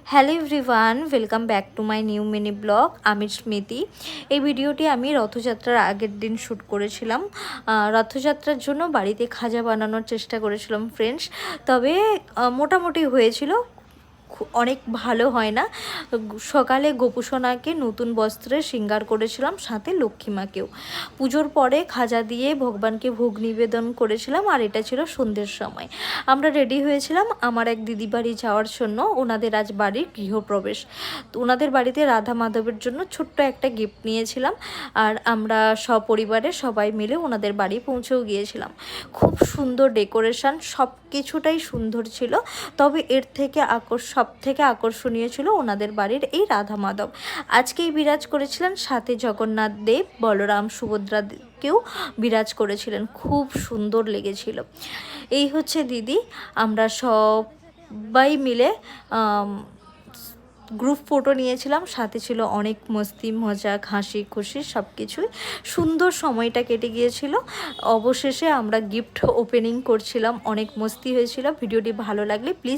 Hello everyone, welcome back to my new mini blog. আমি স্মৃতি। এই ভিডিওটি আমি রথযাত্রার আগের দিন শ্যুট করেছিলাম। রথযাত্রার জন্য বাড়িতে খাজা বানানোর চেষ্টা করেছিলাম ফ্রেন্ডস, তবে মোটামুটি হয়েছিল, অনেক ভালো হয় না। সকালে গোপুসোনাকে নতুন বস্ত্রে শৃঙ্গার করেছিলাম, সাথে লক্ষ্মীমাকেও। পুজোর পরে খাজা দিয়ে ভগবানকে ভোগ নিবেদন করেছিলাম, আর এটা ছিল সন্ধ্যের সময়। আমরা রেডি হয়েছিলাম আমার এক দিদি বাড়ি যাওয়ার জন্য। ওনাদের আজ বাড়ির গৃহপ্রবেশ, তো ওনাদের বাড়িতে রাধা মাধবের জন্য ছোট্ট একটা গিফট নিয়েছিলাম, আর আমরা সপরিবারে সবাই মিলে ওনাদের বাড়ি পৌঁছেও গিয়েছিলাম। খুব সুন্দর ডেকোরেশন, সব কিছুটাই সুন্দর ছিল, তবে এর থেকে সব থেকে আকর্ষণীয় ছিল ওনাদের বাড়ির এই রাধা মাধব। আজকেই বিরাজ করেছিলেন, সাথে জগন্নাথ দেব, বলরাম, সুভদ্রা কেউ বিরাজ করেছিলেন। খুব সুন্দর লেগেছিল। এই হচ্ছে দিদি। আমরা সবাই মিলে গ্রুপ ফটো নিয়েছিলাম, সাথে ছিল অনেক মস্তি মজা, হাসি খুশি, সব কিছুই সুন্দর সময়টা কেটে গিয়েছিল। অবশেষে আমরা গিফট ওপেনিং করছিলাম, অনেক মস্তি হয়েছিল। ভিডিওটি ভালো লাগলে প্লিজ